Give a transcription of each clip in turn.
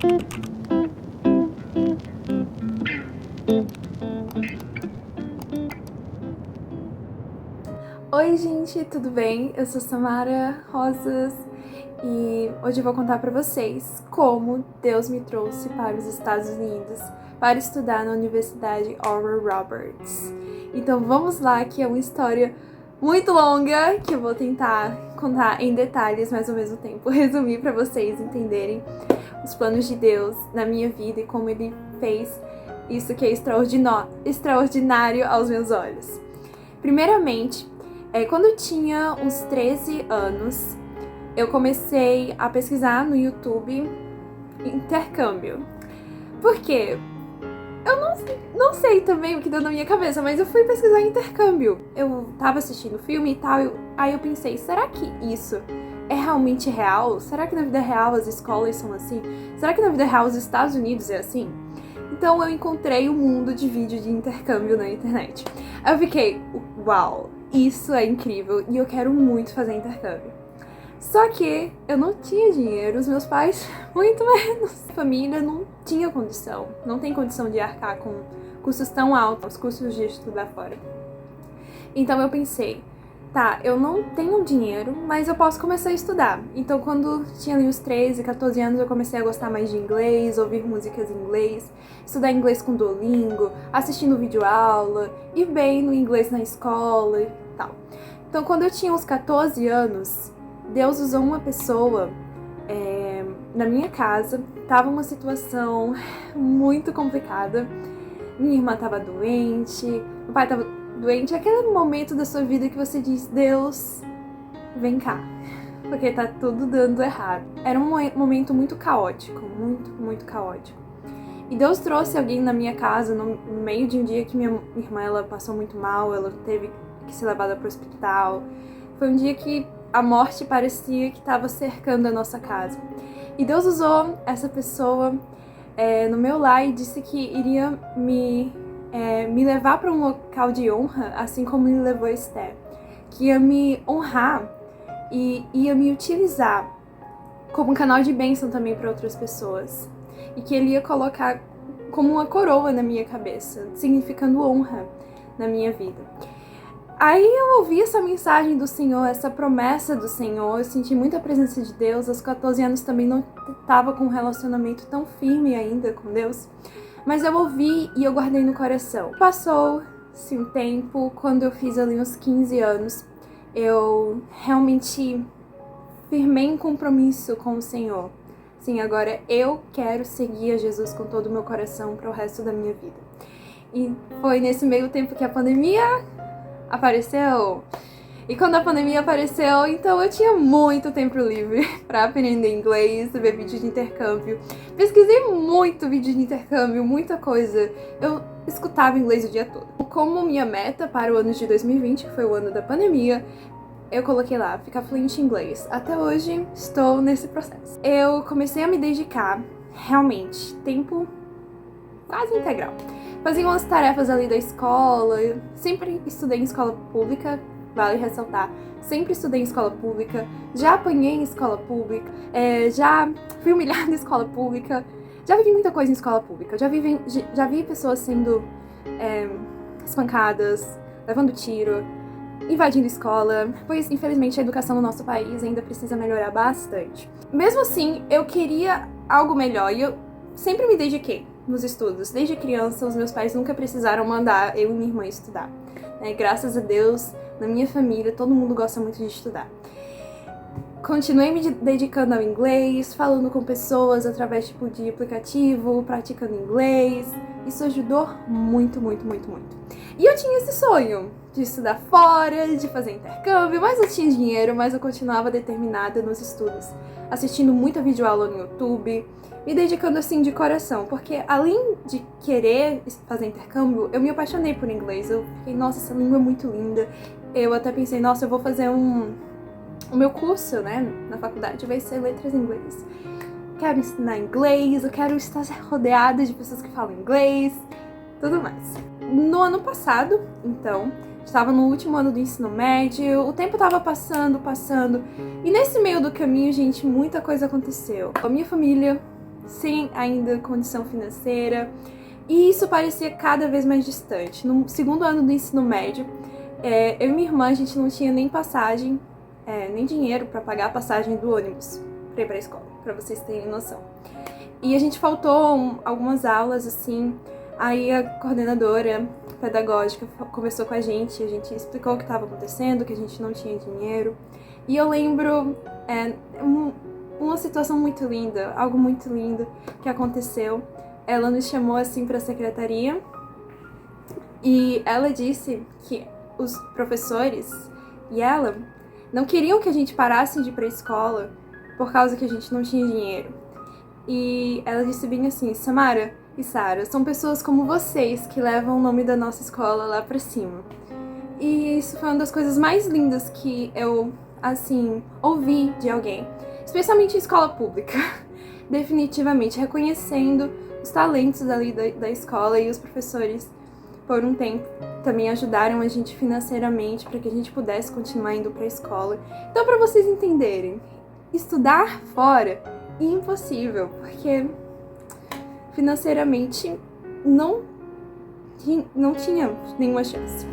Oi gente, tudo bem? Eu sou Samara Rosas e hoje eu vou contar pra vocês como Deus me trouxe para os Estados Unidos para estudar na Universidade Oral Roberts. Então vamos lá, que é uma história muito longa que eu vou tentar contar em detalhes, mas ao mesmo tempo resumir pra vocês entenderem os planos de Deus na minha vida e como Ele fez isso que é extraordinário aos meus olhos. Primeiramente, quando eu tinha uns 13 anos, eu comecei a pesquisar no YouTube intercâmbio. Por quê? Eu não sei também o que deu na minha cabeça, mas eu fui pesquisar intercâmbio. Eu tava assistindo filme e tal, aí eu pensei, será que isso é realmente real? Será que na vida real as escolas são assim? Será que na vida real os Estados Unidos é assim? Então eu encontrei um mundo de vídeo de intercâmbio na internet. Aí eu fiquei, uau, isso é incrível e eu quero muito fazer intercâmbio. Só que eu não tinha dinheiro, os meus pais muito menos. A família não tinha condição, não tem condição de arcar com custos tão altos, os custos de estudar fora. Então eu pensei, tá, eu não tenho dinheiro, mas eu posso começar a estudar. Então quando tinha ali uns 13, 14 anos, eu comecei a gostar mais de inglês, ouvir músicas em inglês, estudar inglês com Duolingo, assistindo videoaula, ir bem no inglês na escola e tal. Então quando eu tinha uns 14 anos, Deus usou uma pessoa na minha casa. Tava uma situação muito complicada. Minha irmã tava doente, meu pai tava doente. Aquele momento da sua vida que você diz, Deus, vem cá, porque tá tudo dando errado. Era um momento muito caótico, muito caótico. E Deus trouxe alguém na minha casa no meio de um dia que minha irmã ela passou muito mal, ela teve que ser levada para o hospital. Foi um dia que a morte parecia que estava cercando a nossa casa. E Deus usou essa pessoa no meu lar e disse que iria me levar para um local de honra, assim como ele levou Esther. Que ia me honrar e ia me utilizar como um canal de bênção também para outras pessoas. E que ele ia colocar como uma coroa na minha cabeça, significando honra na minha vida. Aí eu ouvi essa mensagem do Senhor, essa promessa do Senhor, eu senti muita presença de Deus. Aos 14 anos também não estava com um relacionamento tão firme ainda com Deus, mas eu ouvi e eu guardei no coração. Passou-se um tempo, quando eu fiz ali uns 15 anos, eu realmente firmei um compromisso com o Senhor. Sim, agora eu quero seguir a Jesus com todo o meu coração para o resto da minha vida. E foi nesse meio tempo que a pandemia apareceu. E quando a pandemia apareceu, então eu tinha muito tempo livre para aprender inglês, ver vídeos de intercâmbio. Pesquisei muito vídeo de intercâmbio, muita coisa. Eu escutava inglês o dia todo. Como minha meta para o ano de 2020, que foi o ano da pandemia, eu coloquei lá, ficar fluente em inglês. Até hoje estou nesse processo. Eu comecei a me dedicar, realmente, tempo quase integral. Fazia umas tarefas ali da escola, eu sempre estudei em escola pública, vale ressaltar, sempre estudei em escola pública, já apanhei em escola pública, já fui humilhada em escola pública, já vivi muita coisa em escola pública, já vi pessoas sendo espancadas, levando tiro, invadindo escola, pois infelizmente a educação no nosso país ainda precisa melhorar bastante. Mesmo assim, eu queria algo melhor e eu sempre me dediquei nos estudos. Desde criança, os meus pais nunca precisaram mandar eu e minha irmã estudar. Graças a Deus, na minha família, todo mundo gosta muito de estudar. Continuei me dedicando ao inglês, falando com pessoas através de aplicativo, praticando inglês. Isso ajudou muito. E eu tinha esse sonho de estudar fora, de fazer intercâmbio, mas eu tinha dinheiro, mas eu continuava determinada nos estudos, assistindo muita videoaula no YouTube, me dedicando assim de coração, porque além de querer fazer intercâmbio, eu me apaixonei por inglês. Eu fiquei, nossa, essa língua é muito linda. Eu até pensei, nossa, eu vou fazer o meu curso, né, na faculdade vai ser letras em inglês. Quero ensinar inglês, eu quero estar rodeada de pessoas que falam inglês, tudo mais. No ano passado, então, estava no último ano do ensino médio, o tempo estava passando, e nesse meio do caminho, gente, muita coisa aconteceu. A minha família sem ainda condição financeira, e isso parecia cada vez mais distante. No segundo ano do ensino médio, eu e minha irmã, a gente não tinha nem passagem, nem dinheiro para pagar a passagem do ônibus para ir para a escola, para vocês terem noção. E a gente faltou algumas aulas, assim, aí a coordenadora pedagógica conversou com a gente explicou o que estava acontecendo, que a gente não tinha dinheiro. E eu lembro uma situação muito linda, algo muito lindo que aconteceu. Ela nos chamou assim para a secretaria e ela disse que os professores e ela não queriam que a gente parasse de ir para a escola por causa que a gente não tinha dinheiro. E ela disse bem assim: Samara e Sara, são pessoas como vocês que levam o nome da nossa escola lá pra cima. E isso foi uma das coisas mais lindas que eu, assim, ouvi de alguém, especialmente em escola pública. Definitivamente, reconhecendo os talentos ali da escola, e os professores, por um tempo, também ajudaram a gente financeiramente para que a gente pudesse continuar indo pra escola. Então, para vocês entenderem, estudar fora é impossível, porque financeiramente não tinha nenhuma chance.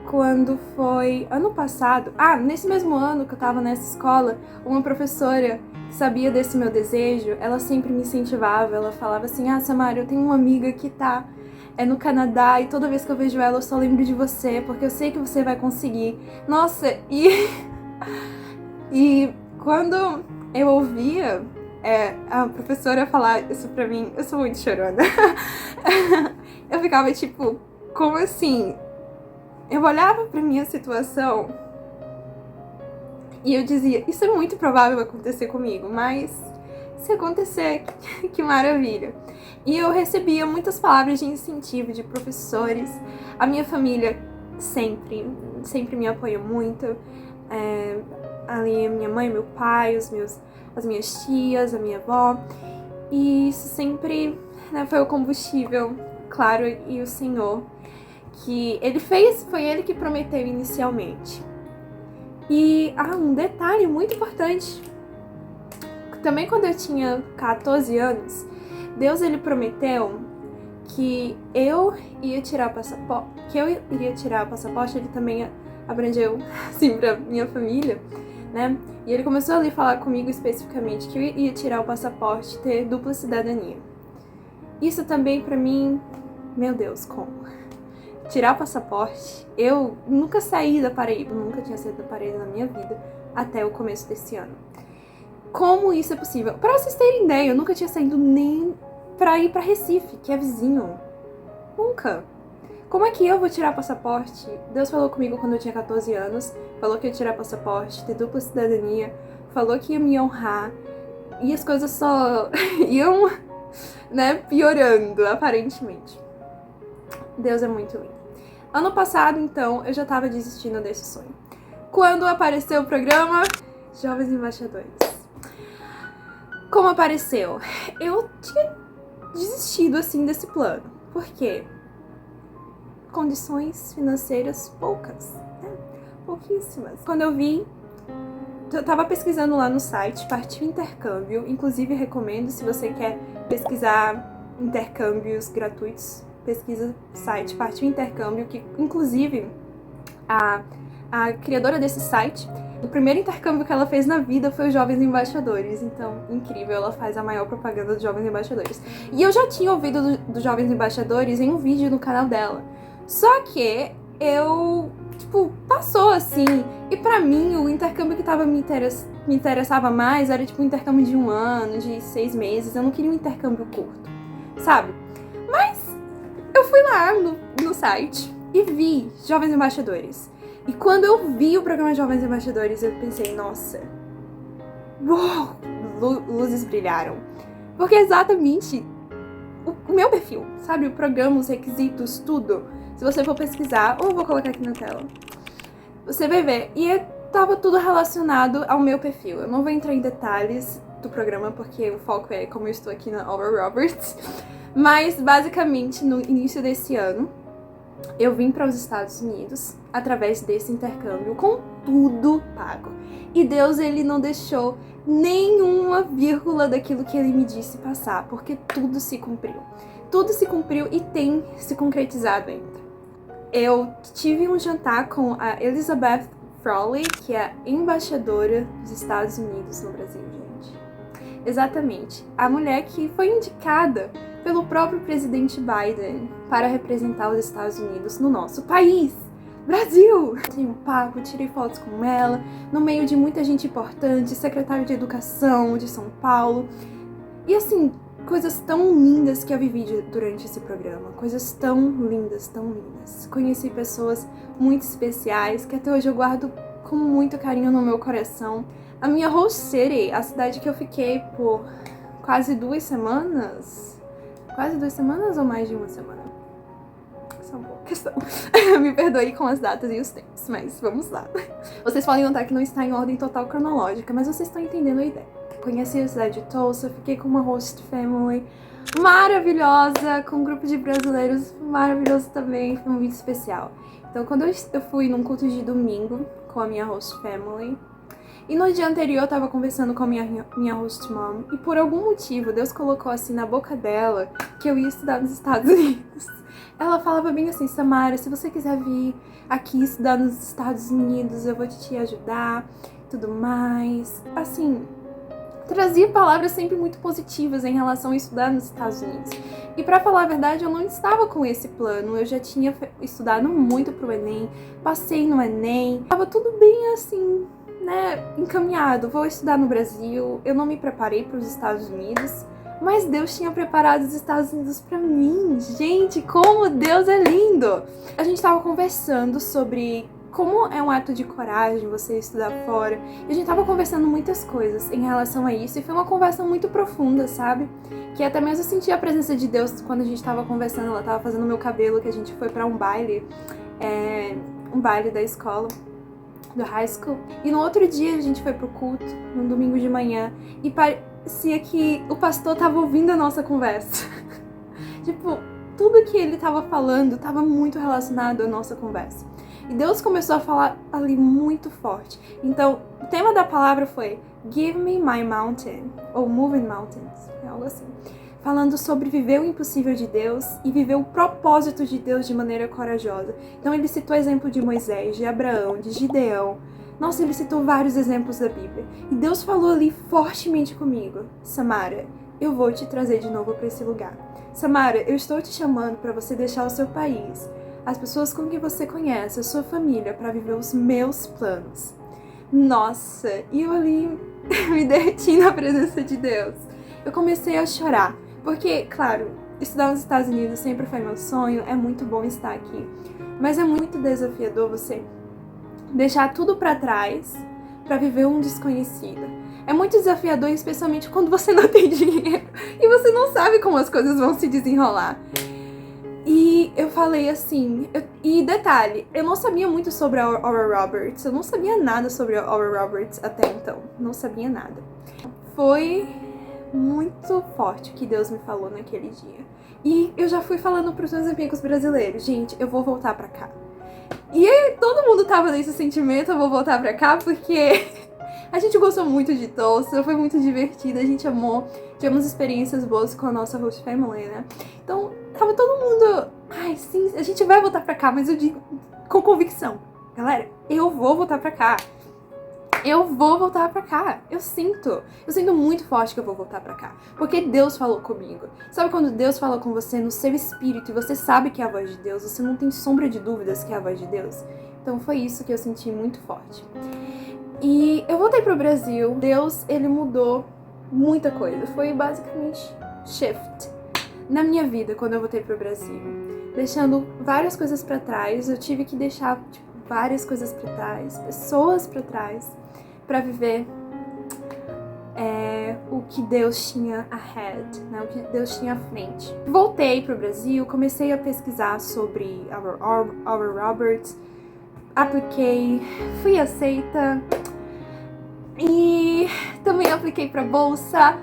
Quando foi ano passado, nesse mesmo ano que eu tava nessa escola, uma professora que sabia desse meu desejo, ela sempre me incentivava, ela falava assim: Samara, eu tenho uma amiga que tá no Canadá e toda vez que eu vejo ela eu só lembro de você, porque eu sei que você vai conseguir. Nossa, e quando eu ouvia a professora falar isso pra mim, eu sou muito chorona. Eu ficava tipo, como assim? Eu olhava pra minha situação e eu dizia, isso é muito provável acontecer comigo, mas se acontecer, que maravilha. E eu recebia muitas palavras de incentivo de professores. A minha família sempre me apoiou muito. Ali a minha mãe, meu pai, as minhas tias, a minha avó. E isso sempre foi o combustível, claro, e o Senhor que Ele fez, foi Ele que prometeu inicialmente. E um detalhe muito importante, também quando eu tinha 14 anos, Deus ele prometeu que eu iria tirar o passaporte, Ele também abrangeu assim pra minha família, né? E ele começou ali a falar comigo especificamente que eu ia tirar o passaporte, ter dupla cidadania. Isso também pra mim, meu Deus, como? Tirar o passaporte, eu nunca saí da Paraíba, nunca tinha saído da Paraíba na minha vida até o começo desse ano. Como isso é possível? Pra vocês terem ideia, eu nunca tinha saído nem pra ir pra Recife, que é vizinho. Nunca. Como é que eu vou tirar passaporte? Deus falou comigo quando eu tinha 14 anos, falou que eu ia tirar passaporte, ter dupla cidadania, falou que ia me honrar, e as coisas só iam, piorando, aparentemente. Deus é muito lindo. Ano passado, então, eu já tava desistindo desse sonho. Quando apareceu o programa Jovens Embaixadores. Como apareceu? Eu tinha desistido, assim, desse plano. Por quê? Condições financeiras poucas, pouquíssimas. Quando eu vi, eu tava pesquisando lá no site Partiu Intercâmbio, inclusive recomendo, se você quer pesquisar intercâmbios gratuitos, pesquisa o site Partiu Intercâmbio, que inclusive a criadora desse site, o primeiro intercâmbio que ela fez na vida foi os Jovens Embaixadores, então, incrível, ela faz a maior propaganda dos Jovens Embaixadores. E eu já tinha ouvido dos Jovens Embaixadores em um vídeo no canal dela, só que passou assim, e pra mim o intercâmbio que me interessava mais era um intercâmbio de 1 ano, de 6 meses, eu não queria um intercâmbio curto, sabe? Mas eu fui lá no site e vi Jovens Embaixadores. E quando eu vi o programa Jovens Embaixadores, eu pensei, nossa, uou, luzes brilharam. Porque é exatamente o meu perfil, sabe? O programa, os requisitos, tudo. Se você for pesquisar, ou eu vou colocar aqui na tela, você vai ver. E tava tudo relacionado ao meu perfil. Eu não vou entrar em detalhes do programa, porque o foco é como eu estou aqui na Oral Roberts. Mas, basicamente, no início desse ano, eu vim para os Estados Unidos através desse intercâmbio com tudo pago. E Deus, ele não deixou nenhuma vírgula daquilo que ele me disse passar, porque tudo se cumpriu. Tudo se cumpriu e tem se concretizado ainda. Eu tive um jantar com a Elizabeth Frawley, que é a embaixadora dos Estados Unidos no Brasil, gente. Exatamente. A mulher que foi indicada pelo próprio presidente Biden para representar os Estados Unidos no nosso país, Brasil! Tive um papo, tirei fotos com ela, no meio de muita gente importante, secretário de Educação de São Paulo. E assim, coisas tão lindas que eu vivi durante esse programa. Coisas tão lindas, tão lindas. Conheci pessoas muito especiais que até hoje eu guardo com muito carinho no meu coração. A minha host city, a cidade que eu fiquei por quase 2 semanas. Quase 2 semanas ou mais de 1 semana? Essa é uma boa questão. Me perdoe com as datas e os tempos, mas vamos lá. Vocês podem notar que não está em ordem total cronológica, mas vocês estão entendendo a ideia. Conheci a cidade de Tulsa, fiquei com uma host family maravilhosa, com um grupo de brasileiros maravilhoso também, foi muito especial. Então, quando eu fui num culto de domingo com a minha host family, e no dia anterior eu tava conversando com a minha host mom, e por algum motivo Deus colocou assim na boca dela que eu ia estudar nos Estados Unidos. Ela falava bem assim: Samara, se você quiser vir aqui estudar nos Estados Unidos, eu vou te ajudar, tudo mais. Assim, trazia palavras sempre muito positivas em relação a estudar nos Estados Unidos. E pra falar a verdade, eu não estava com esse plano. Eu já tinha estudado muito pro Enem, passei no Enem, tava tudo bem assim, né, encaminhado. Vou estudar no Brasil, eu não me preparei para os Estados Unidos, mas Deus tinha preparado os Estados Unidos pra mim. Gente, como Deus é lindo! A gente tava conversando sobre como é um ato de coragem você estudar fora. E a gente tava conversando muitas coisas em relação a isso. E foi uma conversa muito profunda, sabe? Que até mesmo eu senti a presença de Deus quando a gente tava conversando. Ela tava fazendo meu cabelo, que a gente foi pra um baile da escola, do high school. E no outro dia a gente foi pro culto, no domingo de manhã. E parecia que o pastor tava ouvindo a nossa conversa. Tipo, tudo que ele tava falando tava muito relacionado à nossa conversa. E Deus começou a falar ali muito forte. Então, o tema da palavra foi Give me my mountain, ou Moving Mountains, algo assim. Falando sobre viver o impossível de Deus e viver o propósito de Deus de maneira corajosa. Então, ele citou exemplo de Moisés, de Abraão, de Gideão. Nossa, ele citou vários exemplos da Bíblia. E Deus falou ali fortemente comigo: Samara, eu vou te trazer de novo para esse lugar. Samara, eu estou te chamando para você deixar o seu país, as pessoas com quem você conhece, a sua família, para viver os meus planos. Nossa, e eu ali me derreti na presença de Deus. Eu comecei a chorar, porque, claro, estudar nos Estados Unidos sempre foi meu sonho, é muito bom estar aqui. Mas é muito desafiador você deixar tudo para trás para viver um desconhecido. É muito desafiador, especialmente quando você não tem dinheiro e você não sabe como as coisas vão se desenrolar. E eu falei assim, e detalhe, eu não sabia muito sobre a Oral Roberts, eu não sabia nada sobre a Oral Roberts até então, não sabia nada. Foi muito forte o que Deus me falou naquele dia. E eu já fui falando pros meus amigos brasileiros: gente, eu vou voltar pra cá. E aí, todo mundo tava nesse sentimento: eu vou voltar pra cá, porque a gente gostou muito de Tulsa, foi muito divertido, a gente amou, tivemos experiências boas com a nossa host family, né? Então, tava todo mundo: ai, sim, a gente vai voltar pra cá, mas eu digo com convicção: galera, eu vou voltar pra cá. Eu vou voltar pra cá. Eu sinto muito forte que eu vou voltar pra cá, porque Deus falou comigo. Sabe quando Deus fala com você no seu espírito e você sabe que é a voz de Deus, você não tem sombra de dúvidas que é a voz de Deus? Então foi isso que eu senti muito forte. E eu voltei pro Brasil. Deus, ele mudou muita coisa. Foi basicamente shift na minha vida quando eu voltei pro Brasil, deixando várias coisas pra trás. Eu tive que deixar várias coisas pra trás, pessoas pra trás, pra viver o que Deus tinha ahead, né? O que Deus tinha à frente. Voltei pro Brasil, comecei a pesquisar sobre Oral Roberts, apliquei, fui aceita e também apliquei pra bolsa.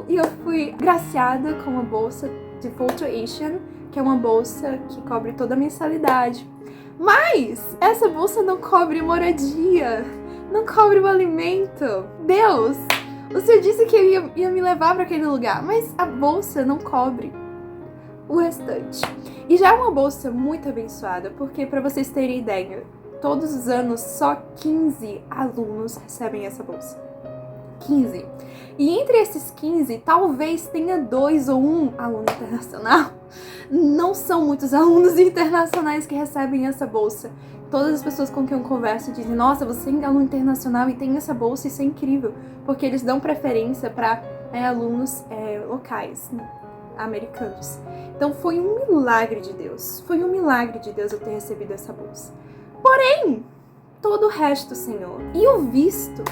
E eu fui graciada com a bolsa de Full Tuition, que é uma bolsa que cobre toda a mensalidade Mas essa bolsa não cobre moradia, não cobre o alimento. Deus, o Senhor disse que ia me levar para aquele lugar, mas a bolsa não cobre o restante. E já é uma bolsa muito abençoada, porque, para vocês terem ideia, todos os anos só 15 alunos recebem essa bolsa. 15. E entre esses 15, talvez tenha 2 ou 1 aluno internacional. Não são muitos alunos internacionais que recebem essa bolsa. Todas as pessoas com quem eu converso dizem: nossa, você é aluno internacional e tem essa bolsa, isso é incrível. Porque eles dão preferência para alunos locais, americanos. Então foi um milagre de Deus. Foi um milagre de Deus eu ter recebido essa bolsa. Porém, todo o resto, Senhor. E o visto?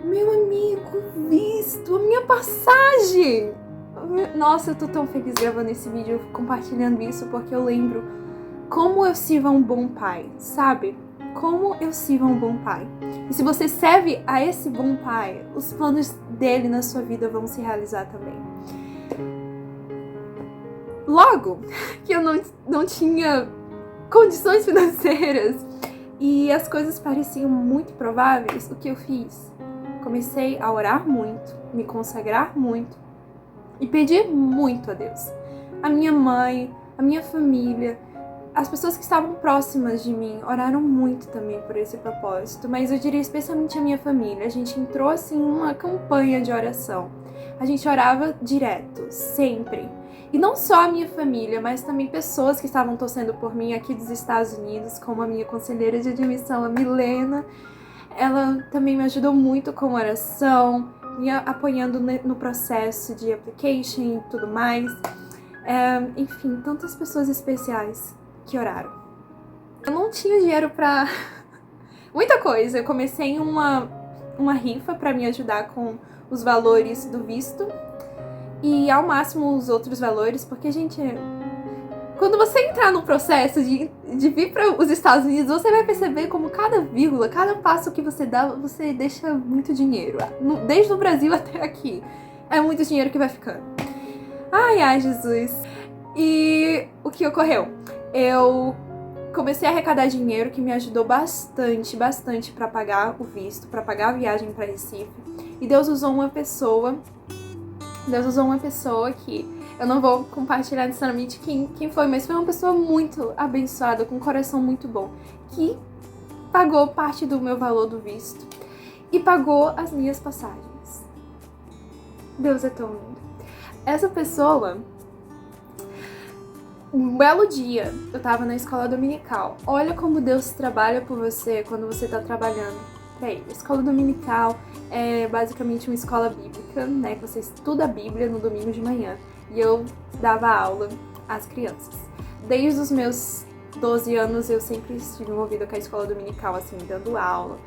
Meu amigo, visto, a minha passagem. Nossa, eu tô tão feliz gravando esse vídeo, compartilhando isso, porque eu lembro como eu sirvo a um bom pai, sabe? Como eu sirvo a um bom pai. E se você serve a esse bom pai, os planos dele na sua vida vão se realizar também. Logo que eu não tinha condições financeiras e as coisas pareciam muito prováveis, o que eu fiz? Comecei a orar muito, me consagrar muito e pedir muito a Deus. A minha mãe, a minha família, as pessoas que estavam próximas de mim oraram muito também por esse propósito, mas eu diria especialmente a minha família. A gente entrou assim numa campanha de oração. A gente orava direto, sempre. E não só a minha família, mas também pessoas que estavam torcendo por mim aqui dos Estados Unidos, como a minha conselheira de admissão, a Milena. Ela também me ajudou muito com oração, me apoiando no processo de application e tudo mais. Enfim, tantas pessoas especiais que oraram. Eu não tinha dinheiro pra muita coisa. Eu comecei uma rifa pra me ajudar com os valores do visto e ao máximo os outros valores, porque, gente, quando você entrar no processo de vir para os Estados Unidos, você vai perceber como cada vírgula, cada passo que você dá, você deixa muito dinheiro. Desde o Brasil até aqui. É muito dinheiro que vai ficando. Ai, Jesus. E o que ocorreu? Eu comecei a arrecadar dinheiro, que me ajudou bastante para pagar o visto, para pagar a viagem para Recife. E Deus usou uma pessoa que eu não vou compartilhar necessariamente quem foi, mas foi uma pessoa muito abençoada, com um coração muito bom, que pagou parte do meu valor do visto e pagou as minhas passagens. Deus é tão lindo. Essa pessoa, um belo dia, eu tava na escola dominical. Olha como Deus trabalha por você quando você tá trabalhando pra Ele. A escola dominical é basicamente uma escola bíblica, né? Que você estuda a Bíblia no domingo de manhã. E eu dava aula às crianças. Desde os meus 12 anos eu sempre estive envolvida com a escola dominical, assim, dando aula,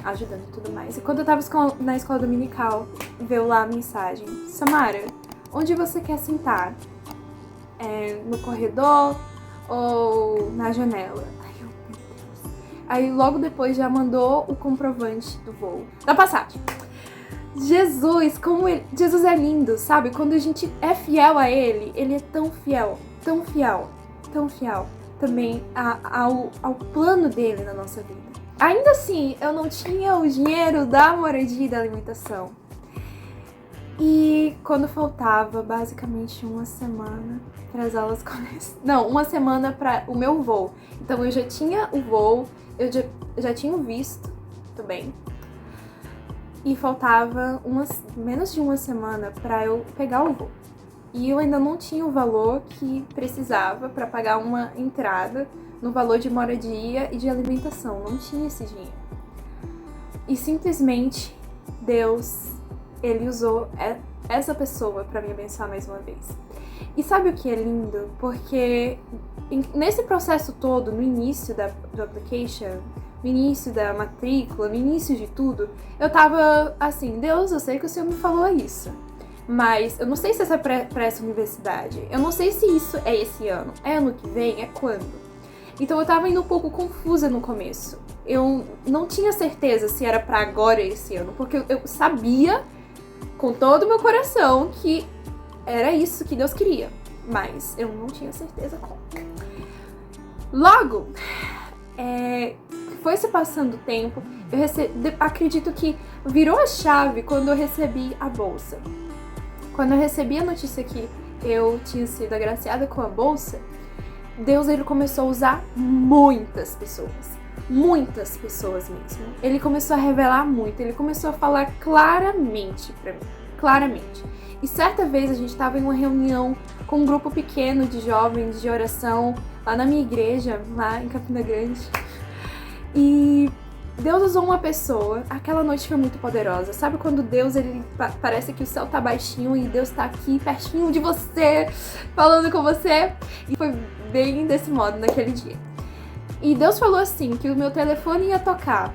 ajudando e tudo mais. E quando eu tava na escola dominical, veio lá a mensagem: Samara, onde você quer sentar? No corredor ou na janela? Meu Deus. Aí logo depois já mandou o comprovante do voo, da passagem. Jesus, Jesus é lindo, sabe? Quando a gente é fiel a Ele é tão fiel, tão fiel, tão fiel também ao plano dele na nossa vida. Ainda assim, eu não tinha o dinheiro da moradia e da alimentação. E quando faltava basicamente uma semana para as aulas começarem. Não, uma semana para o meu voo. Então eu já tinha o voo, eu já tinha o visto também. E faltava menos de uma semana para eu pegar o voo. E eu ainda não tinha o valor que precisava para pagar uma entrada no valor de moradia e de alimentação. Não tinha esse dinheiro. E simplesmente Deus, Ele usou essa pessoa para me abençoar mais uma vez. E sabe o que é lindo? Porque nesse processo todo, no início do application, no início da matrícula, no início de tudo, eu tava assim: Deus, eu sei que o Senhor me falou isso, mas eu não sei se essa para essa universidade, eu não sei se isso é esse ano, é ano que vem, é quando. Então eu tava indo um pouco confusa no começo. Eu não tinha certeza se era para agora esse ano, porque eu sabia com todo o meu coração que era isso que Deus queria, mas eu não tinha certeza como. Logo, foi se passando o tempo, acredito que virou a chave quando eu recebi a bolsa. Quando eu recebi a notícia que eu tinha sido agraciada com a bolsa, Deus, ele começou a usar muitas pessoas mesmo. Ele começou a revelar muito, ele começou a falar claramente pra mim, claramente. E certa vez a gente estava em uma reunião com um grupo pequeno de jovens de oração lá na minha igreja, lá em Campina Grande. E Deus usou uma pessoa, aquela noite foi muito poderosa. Sabe quando Deus, ele parece que o céu tá baixinho e Deus tá aqui pertinho de você, falando com você? E foi bem desse modo naquele dia. E Deus falou assim, que o meu telefone ia tocar.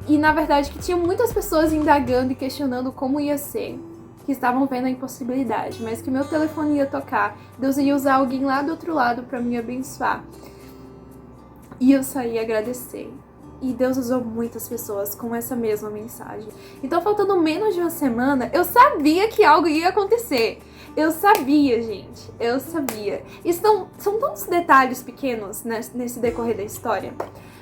E na verdade que tinha muitas pessoas indagando e questionando como ia ser, que estavam vendo a impossibilidade, mas que meu telefone ia tocar. Deus ia usar alguém lá do outro lado pra me abençoar. E eu saí agradecer. E Deus usou muitas pessoas com essa mesma mensagem. Então, faltando menos de uma semana, eu sabia que algo ia acontecer. Eu sabia, gente. Eu sabia. E são tantos detalhes pequenos nesse decorrer da história,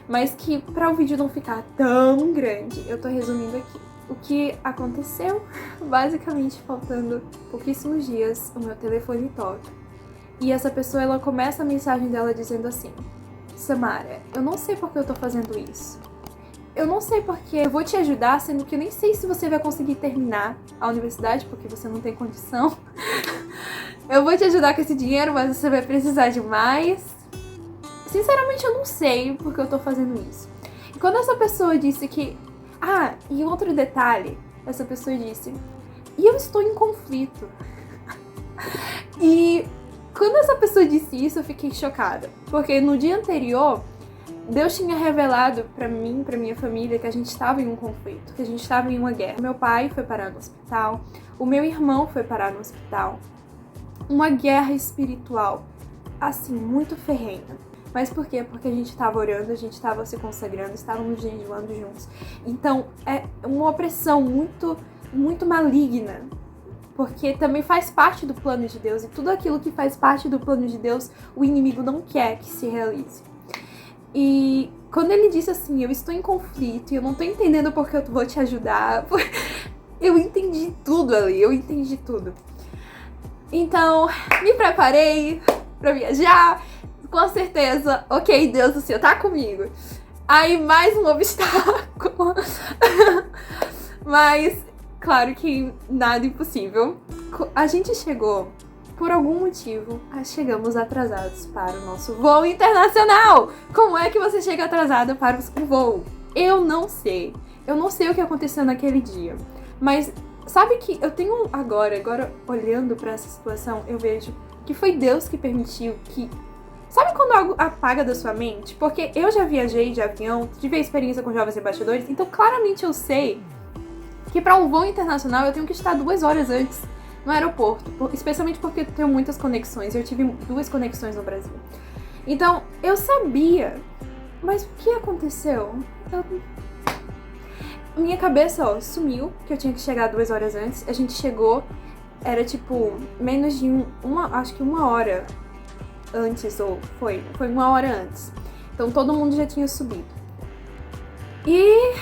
mas que para o vídeo não ficar tão grande, eu tô resumindo aqui. O que aconteceu? Basicamente, faltando pouquíssimos dias, o meu telefone toca. E essa pessoa, ela começa a mensagem dela dizendo assim: Samara, eu não sei por que eu tô fazendo isso. Eu não sei porque eu vou te ajudar, sendo que eu nem sei se você vai conseguir terminar a universidade, porque você não tem condição. Eu vou te ajudar com esse dinheiro, mas você vai precisar de mais. Sinceramente, eu não sei por que eu tô fazendo isso. E quando essa pessoa disse que... e outro detalhe, essa pessoa disse: e eu estou em conflito. E quando essa pessoa disse isso, eu fiquei chocada. Porque no dia anterior, Deus tinha revelado pra mim, pra minha família, que a gente estava em um conflito, que a gente estava em uma guerra. Meu pai foi parar no hospital, o meu irmão foi parar no hospital. Uma guerra espiritual, assim, muito ferrenha. Mas por quê? Porque a gente estava orando, a gente estava se consagrando, estávamos jejuando juntos. Então, é uma opressão muito, muito maligna. Porque também faz parte do plano de Deus. E tudo aquilo que faz parte do plano de Deus, o inimigo não quer que se realize. E quando ele disse assim: eu estou em conflito e eu não tô entendendo porque eu vou te ajudar, eu entendi tudo ali, eu entendi tudo. Então, me preparei pra viajar, com certeza, ok, Deus, o Senhor tá comigo. Aí, mais um obstáculo. Mas, claro que nada impossível. A gente chegou, por algum motivo, chegamos atrasados para o nosso voo internacional. Como é que você chega atrasada para o voo? Eu não sei. Eu não sei o que aconteceu naquele dia. Mas sabe que eu tenho agora olhando para essa situação, eu vejo que foi Deus que permitiu que... Sabe quando algo apaga da sua mente? Porque eu já viajei de avião, tive a experiência com jovens embaixadores, então claramente eu sei que para um voo internacional eu tenho que estar 2 horas antes no aeroporto, especialmente porque eu tenho muitas conexões, eu tive 2 conexões no Brasil. Então, eu sabia, mas o que aconteceu? Minha cabeça, sumiu, que eu tinha que chegar 2 horas antes. A gente chegou, era tipo, menos de acho que 1 hora antes, ou foi 1 hora antes. Então, todo mundo já tinha subido. E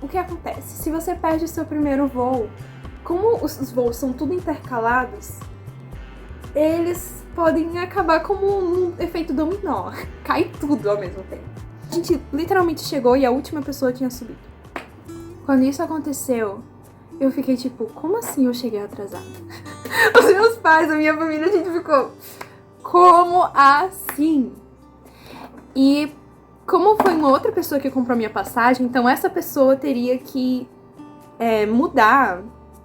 o que acontece? Se você perde o seu primeiro voo, como os voos são tudo intercalados, eles podem acabar como um efeito dominó. Cai tudo ao mesmo tempo. A gente literalmente chegou e a última pessoa tinha subido. Quando isso aconteceu, eu fiquei tipo, como assim eu cheguei atrasada? Os meus pais, a minha família, a gente ficou, como assim? E como foi uma outra pessoa que comprou minha passagem, então essa pessoa teria que mudar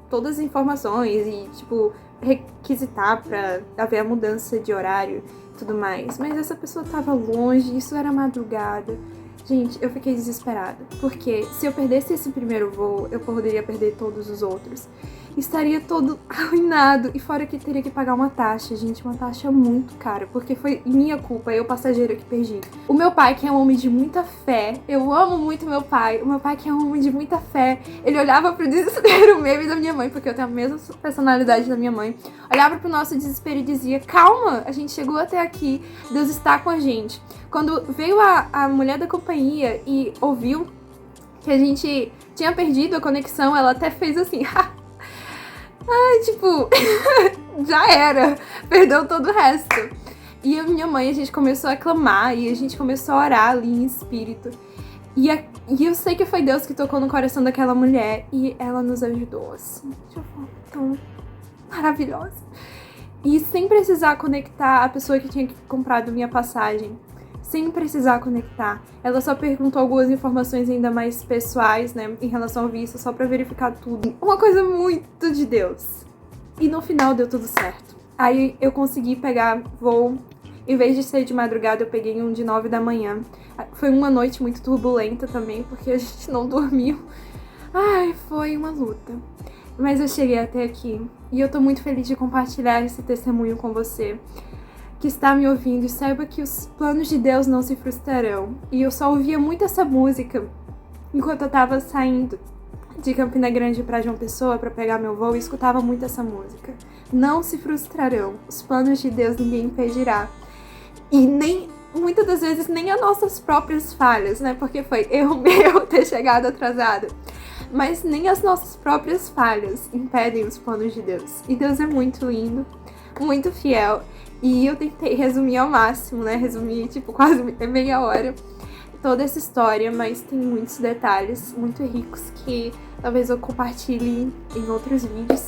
todas as informações e, tipo, requisitar pra haver a mudança de horário e tudo mais. Mas essa pessoa tava longe, isso era madrugada. Gente, eu fiquei desesperada, porque se eu perdesse esse primeiro voo, eu poderia perder todos os outros. Estaria todo arruinado, e fora que teria que pagar uma taxa, gente, uma taxa muito cara, porque foi minha culpa, eu passageira que perdi. O meu pai, que é um homem de muita fé, eu amo muito meu pai, o meu pai que é um homem de muita fé, ele olhava pro desespero meu e da minha mãe, porque eu tenho a mesma personalidade da minha mãe, olhava pro nosso desespero e dizia: calma, a gente chegou até aqui, Deus está com a gente. Quando veio a mulher da companhia e ouviu que a gente tinha perdido a conexão, ela até fez assim, ai, tipo, já era, perdeu todo o resto. E a minha mãe, a gente começou a clamar e a gente começou a orar ali em espírito. E eu sei que foi Deus que tocou no coração daquela mulher e ela nos ajudou, assim, de uma forma tão maravilhosa. E sem precisar conectar a pessoa que tinha comprado minha passagem. Sem precisar conectar. Ela só perguntou algumas informações ainda mais pessoais, né, em relação ao visto, só pra verificar tudo. Uma coisa muito de Deus. E no final deu tudo certo. Aí eu consegui pegar voo. Em vez de ser de madrugada, eu peguei um de 9 da manhã. Foi uma noite muito turbulenta também, porque a gente não dormiu. Ai, foi uma luta. Mas eu cheguei até aqui. E eu tô muito feliz de compartilhar esse testemunho com você que está me ouvindo, e saiba que os planos de Deus não se frustrarão. E eu só ouvia muito essa música enquanto eu tava saindo de Campina Grande para João Pessoa para pegar meu voo, e escutava muito essa música. Não se frustrarão, os planos de Deus ninguém impedirá. E nem, muitas das vezes, nem as nossas próprias falhas, né? Porque foi erro meu ter chegado atrasado. Mas nem as nossas próprias falhas impedem os planos de Deus. E Deus é muito lindo, muito fiel. E eu tentei resumir ao máximo, né? Resumir, tipo, quase meia hora toda essa história, mas tem muitos detalhes muito ricos que talvez eu compartilhe em outros vídeos.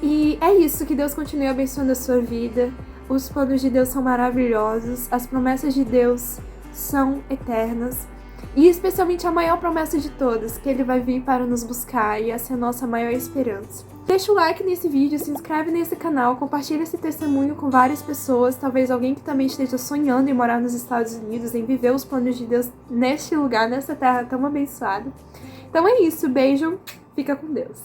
E é isso, que Deus continue abençoando a sua vida. Os planos de Deus são maravilhosos, as promessas de Deus são eternas. E especialmente a maior promessa de todas, que Ele vai vir para nos buscar, e essa é a nossa maior esperança. Deixa o like nesse vídeo, se inscreve nesse canal, compartilha esse testemunho com várias pessoas, talvez alguém que também esteja sonhando em morar nos Estados Unidos, em viver os planos de Deus neste lugar, nessa terra tão abençoada. Então é isso, beijo, fica com Deus.